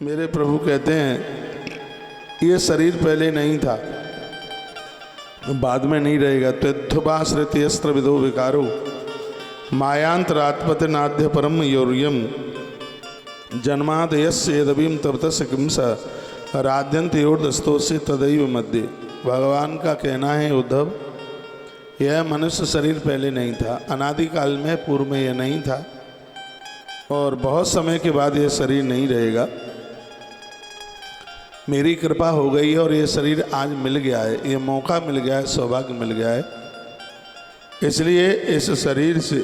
मेरे प्रभु कहते हैं ये शरीर पहले नहीं था, बाद में नहीं रहेगा। तद्भुवाश्रित अस्त्र विदो विकारो मायांतरात्पति नाद्य परम योर्यम जन्माद यदवीम तब तस् किम स राध्यंत योर्दस्तो से तदैव मध्य। भगवान का कहना है उद्धव, यह मनुष्य शरीर पहले नहीं था, अनादिकाल में पूर्व में यह नहीं था और बहुत समय के बाद यह शरीर नहीं रहेगा। मेरी कृपा हो गई है और ये शरीर आज मिल गया है, ये मौका मिल गया है, सौभाग्य मिल गया है, इसलिए इस शरीर से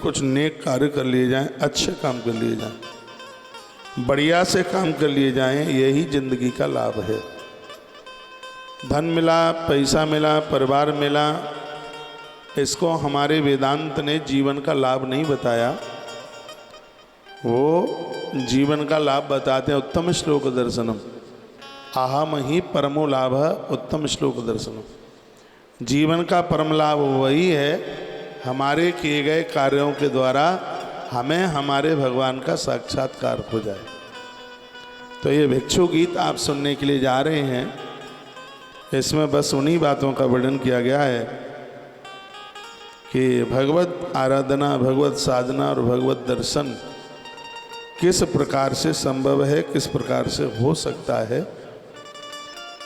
कुछ नेक कार्य कर लिए जाएं, अच्छे काम कर लिए जाएं, बढ़िया से काम कर लिए जाएं, यही जिंदगी का लाभ है। धन मिला, पैसा मिला, परिवार मिला, इसको हमारे वेदांत ने जीवन का लाभ नहीं बताया। वो जीवन का लाभ बताते हैं उत्तम श्लोक दर्शनम, अहम ही परमो लाभ उत्तम श्लोक दर्शनम। जीवन का परम लाभ वही है, हमारे किए गए कार्यों के द्वारा हमें हमारे भगवान का साक्षात्कार हो जाए। तो ये भिक्षु गीत आप सुनने के लिए जा रहे हैं, इसमें बस उन्हीं बातों का वर्णन किया गया है कि भगवत आराधना, भगवत साधना और भगवत दर्शन किस प्रकार से संभव है, किस प्रकार से हो सकता है,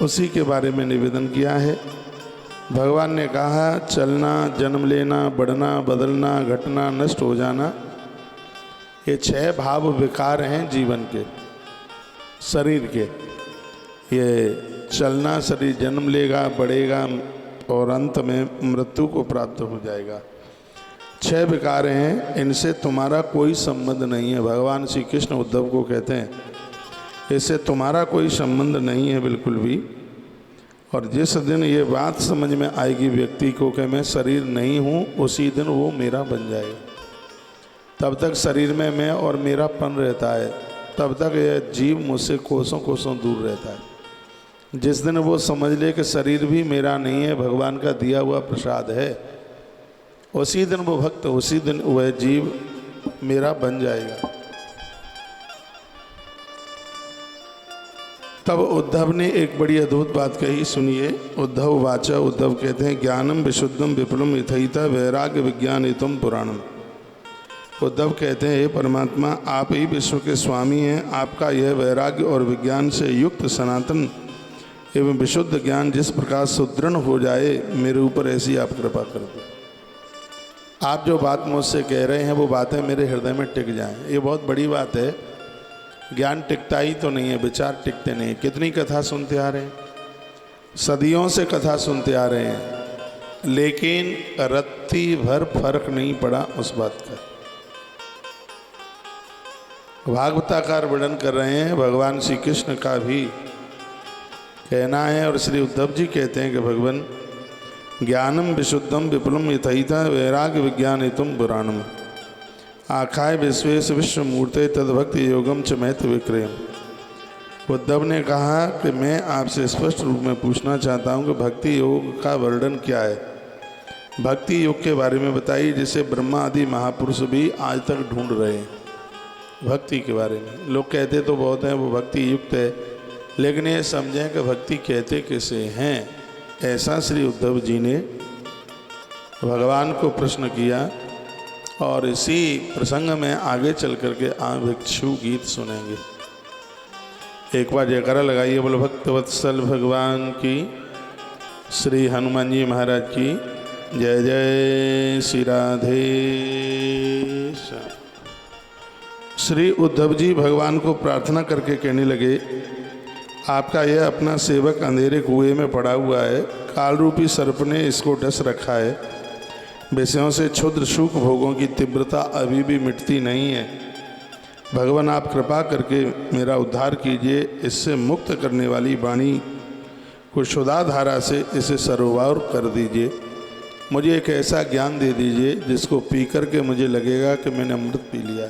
उसी के बारे में निवेदन किया है। भगवान ने कहा चलना, जन्म लेना, बढ़ना, बदलना, घटना, नष्ट हो जाना, ये 6 भाव विकार हैं जीवन के, शरीर के। ये चलना, शरीर जन्म लेगा, बढ़ेगा और अंत में मृत्यु को प्राप्त हो जाएगा। 6 विकार हैं, इनसे तुम्हारा कोई संबंध नहीं है। भगवान श्री कृष्ण उद्धव को कहते हैं इससे तुम्हारा कोई संबंध नहीं है बिल्कुल भी। और जिस दिन ये बात समझ में आएगी व्यक्ति को कि मैं शरीर नहीं हूँ, उसी दिन वो मेरा बन जाएगा। तब तक शरीर में मैं और मेरापन रहता है, तब तक यह जीव मुझसे कोसों कोसों दूर रहता है। जिस दिन वो समझ ले कि शरीर भी मेरा नहीं है, भगवान का दिया हुआ प्रसाद है, उसी दिन वो भक्त, उसी दिन वह जीव मेरा बन जाएगा। तब उद्धव ने एक बड़ी अद्भुत बात कही, सुनिए। उद्धव वाचा, उद्धव कहते हैं ज्ञानम विशुद्धम विपुलम यथैता वैराग्य विज्ञान हितम पुराणम। उद्धव कहते हैं हे परमात्मा, आप ही विश्व के स्वामी हैं, आपका यह वैराग्य और विज्ञान से युक्त सनातन एवं विशुद्ध ज्ञान जिस प्रकार सुदृढ़ हो जाए, मेरे ऊपर ऐसी आप कृपा कर दो। आप जो बात मुझसे कह रहे हैं वो बातें मेरे हृदय में टिक जाएं, ये बहुत बड़ी बात है। ज्ञान टिकता ही तो नहीं है, विचार टिकते नहीं। कितनी कथा सुनते आ रहे हैं, सदियों से कथा सुनते आ रहे हैं, लेकिन रत्ती भर फर्क नहीं पड़ा उस बात का। भागवताकार वर्णन कर रहे हैं, भगवान श्री कृष्ण का भी कहना है और श्री उद्धव जी कहते हैं कि भगवान ज्ञानम विशुद्धम विपुलम यथैता वैराग्य विज्ञान हितम पुराणम आखाय विश्वेश विश्व मूर्ते तद्भक्ति योगम च महत विक्रयम। उद्धव ने कहा कि मैं आपसे स्पष्ट रूप में पूछना चाहता हूं कि भक्ति योग का वर्णन क्या है। भक्ति योग के बारे में बताइए, जिसे ब्रह्मा आदि महापुरुष भी आज तक ढूंढ रहे हैं। भक्ति के बारे में लोग कहते तो बहुत हैं वो भक्ति युक्त है, लेकिन ये समझें कि भक्ति कहते किसे हैं। ऐसा श्री उद्धव जी ने भगवान को प्रश्न किया और इसी प्रसंग में आगे चल करके आप भिक्षु गीत सुनेंगे। एक बार जयकारा लगाइए, बोलो भक्तवत्सल भगवान की, श्री हनुमान जी महाराज की जय। जय श्री राधे श्याम। श्री उद्धव जी भगवान को प्रार्थना करके कहने लगे, आपका यह अपना सेवक अंधेरे कुएं में पड़ा हुआ है, काल रूपी सर्प ने इसको डस रखा है। विषयों से क्षुद्र सुख भोगों की तीव्रता अभी भी मिटती नहीं है। भगवान आप कृपा करके मेरा उद्धार कीजिए, इससे मुक्त करने वाली वाणी को शुद्धा धारा से इसे सरोवर कर दीजिए। मुझे एक ऐसा ज्ञान दे दीजिए जिसको पी कर के मुझे लगेगा कि मैंने अमृत पी लिया,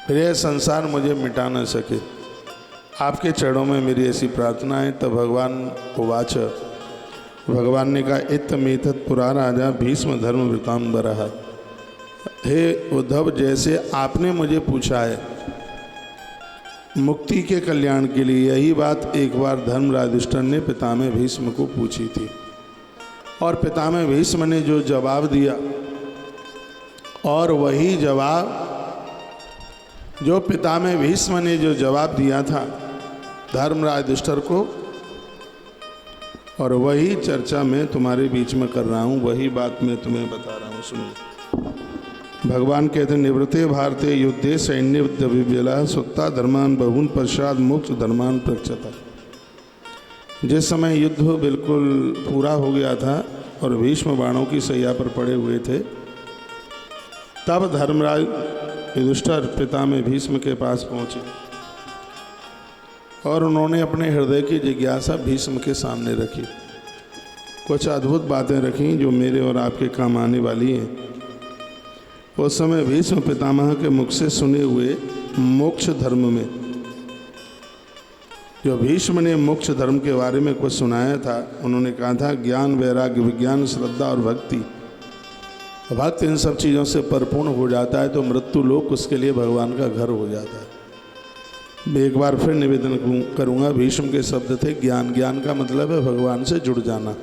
फिर यह संसार मुझे मिटा न सके। आपके चरणों में मेरी ऐसी प्रार्थना है। तब भगवान उवाच, भगवान ने कहा इत्थमेतत् पुरा राजा भीष्म धर्म वृतांबरः। हे उद्धव, जैसे आपने मुझे पूछा है मुक्ति के कल्याण के लिए। यही बात एक बार धर्मराज युधिष्ठिर ने पितामह भीष्म को पूछी थी, और पितामह भीष्म ने जो जवाब दिया, और वही जवाब जो पितामह भीष्म ने जो जवाब दिया था धर्मराज युधिष्ठिर को, और वही चर्चा मैं तुम्हारे बीच में कर रहा हूँ, वही बात मैं तुम्हें बता रहा हूँ। सुनिए। भगवान कहते हैं, निवृत्ते भारते युद्धे सैन्य विव्यला सुत्ता धर्मान बहून पश्चात मोक्ष धर्मान प्रक्षता। जिस समय युद्ध बिल्कुल पूरा हो गया था और भीष्म बाणों की सैया पर पड़े हुए थे, तब धर्मराज युधिष्ठिर पितामह भीष्म के पास पहुँचे और उन्होंने अपने हृदय की जिज्ञासा भीष्म के सामने रखी। कुछ अद्भुत बातें रखी जो मेरे और आपके काम आने वाली हैं। उस समय भीष्म पितामह के मुख से सुने हुए मोक्ष धर्म में, जो भीष्म ने मोक्ष धर्म के बारे में कुछ सुनाया था, उन्होंने कहा था ज्ञान, वैराग्य, विज्ञान, श्रद्धा और भक्ति। भक्त इन सब चीज़ों से परिपूर्ण हो जाता है तो मृत्यु लोक उसके लिए भगवान का घर हो जाता है। मैं एक बार फिर निवेदन करूंगा, भीष्म के शब्द थे ज्ञान। ज्ञान का मतलब है भगवान से जुड़ जाना,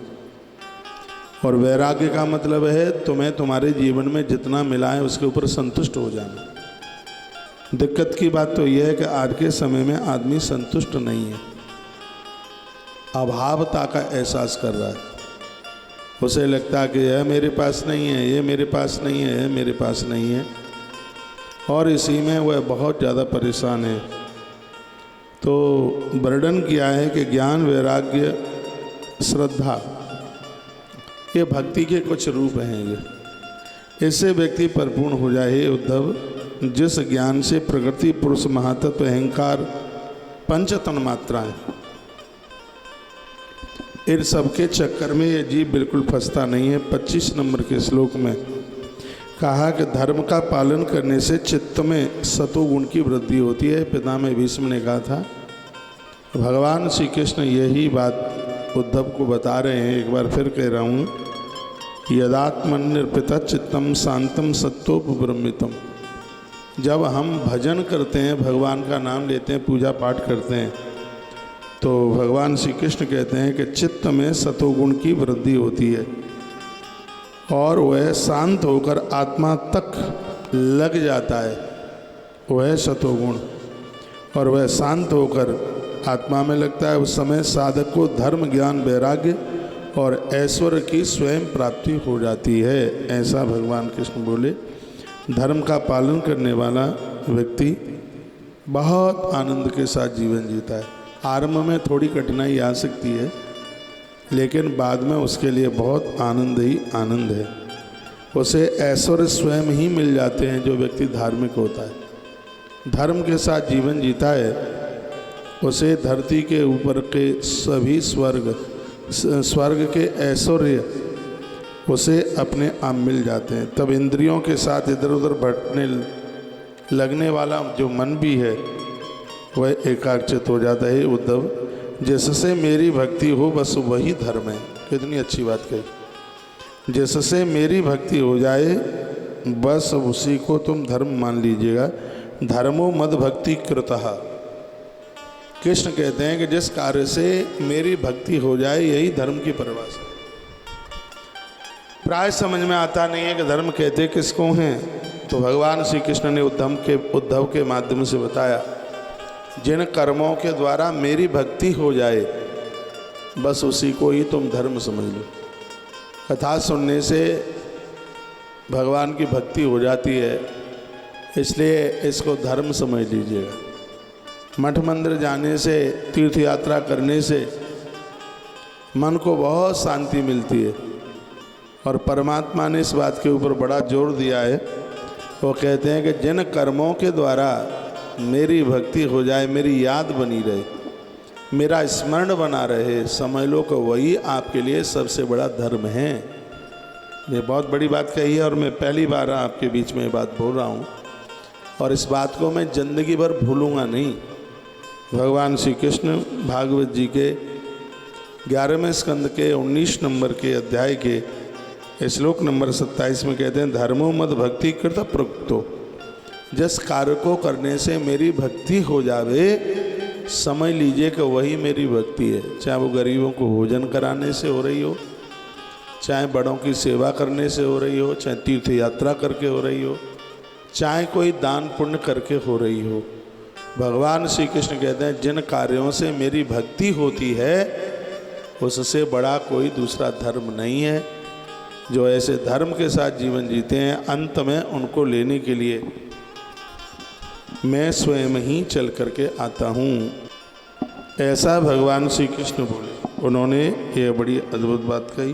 और वैराग्य का मतलब है तुम्हें तुम्हारे जीवन में जितना मिला है उसके ऊपर संतुष्ट हो जाना। दिक्कत की बात तो यह है कि आज के समय में आदमी संतुष्ट नहीं है, अभावता का एहसास कर रहा है। उसे लगता है कि यह मेरे पास नहीं है, ये मेरे पास नहीं है, यह मेरे पास नहीं है, और इसी में वह बहुत ज़्यादा परेशान है। तो वर्णन किया है कि ज्ञान, वैराग्य, श्रद्धा, ये भक्ति के कुछ रूप हैं। ये इससे व्यक्ति परिपूर्ण हो जाए। हे उद्धव, जिस ज्ञान से प्रकृति, पुरुष, महातत्व, अहंकार, पंचतन मात्राएं, इन सबके चक्कर में ये जीव बिल्कुल फंसता नहीं है। 25 नंबर के श्लोक में कहा कि धर्म का पालन करने से चित्त में सतोगुण की वृद्धि होती है। पितामह भीष्म ने कहा था, भगवान श्री कृष्ण यही बात उद्धव को बता रहे हैं। एक बार फिर कह रहा हूँ, यदात्मनिर्पित चित्तम शांतम सत्योपब्रह्मितम। जब हम भजन करते हैं, भगवान का नाम लेते हैं, पूजा पाठ करते हैं, तो भगवान श्री कृष्ण कहते हैं कि चित्त में सतोगुण की वृद्धि होती है और वह शांत होकर आत्मा तक लग जाता है। वह सतोगुण, और वह शांत होकर आत्मा में लगता है। उस समय साधक को धर्म, ज्ञान, वैराग्य और ऐश्वर्य की स्वयं प्राप्ति हो जाती है। ऐसा भगवान कृष्ण बोले। धर्म का पालन करने वाला व्यक्ति बहुत आनंद के साथ जीवन जीता है। आरंभ में थोड़ी कठिनाई आ सकती है, लेकिन बाद में उसके लिए बहुत आनंद ही आनंद है। उसे ऐश्वर्य स्वयं ही मिल जाते हैं जो व्यक्ति धार्मिक होता है, धर्म के साथ जीवन जीता है। उसे धरती के ऊपर के सभी स्वर्ग के ऐश्वर्य उसे अपने आप मिल जाते हैं। तब इंद्रियों के साथ इधर उधर भटकने लगने वाला जो मन भी है वह एकाग्रचित हो जाता है। उद्धव, जिससे मेरी भक्ति हो बस वही धर्म है। कितनी अच्छी बात कही। जिससे मेरी भक्ति हो जाए बस उसी को तुम धर्म मान लीजिएगा। धर्मो मद भक्ति कृतः। कृष्ण कहते हैं कि जिस कार्य से मेरी भक्ति हो जाए यही धर्म की परिभाषा। प्राय समझ में आता नहीं है कि धर्म कहते किसको हैं, तो भगवान श्री कृष्ण ने उद्धव के माध्यम से बताया, जिन कर्मों के द्वारा मेरी भक्ति हो जाए बस उसी को ही तुम धर्म समझ लो। कथा सुनने से भगवान की भक्ति हो जाती है, इसलिए इसको धर्म समझ लीजिएगा। मठ मंदिर जाने से, तीर्थ यात्रा करने से मन को बहुत शांति मिलती है, और परमात्मा ने इस बात के ऊपर बड़ा जोर दिया है। वो कहते हैं कि जिन कर्मों के द्वारा मेरी भक्ति हो जाए, मेरी याद बनी रहे, मेरा स्मरण बना रहे, समझ लो कि वही आपके लिए सबसे बड़ा धर्म है। ये बहुत बड़ी बात कही है और मैं पहली बार आपके बीच में ये बात बोल रहा हूँ, और इस बात को मैं जिंदगी भर भूलूंगा नहीं। भगवान श्री कृष्ण भागवत जी के 11वें स्कंद के 19 नंबर के अध्याय के श्लोक नंबर 27 में कहते हैं, धर्मो मद भक्ति कृत प्रोक्तो। जिस कार्य को करने से मेरी भक्ति हो जावे, समझ लीजिए कि वही मेरी भक्ति है। चाहे वो गरीबों को भोजन कराने से हो रही हो, चाहे बड़ों की सेवा करने से हो रही हो, चाहे तीर्थ यात्रा करके हो रही हो, चाहे कोई दान पुण्य करके हो रही हो। भगवान श्री कृष्ण कहते हैं जिन कार्यों से मेरी भक्ति होती है उससे बड़ा कोई दूसरा धर्म नहीं है। जो ऐसे धर्म के साथ जीवन जीते हैं, अंत में उनको लेने के लिए मैं स्वयं ही चल करके आता हूँ। ऐसा भगवान श्री कृष्ण बोले। उन्होंने ये बड़ी अद्भुत बात कही।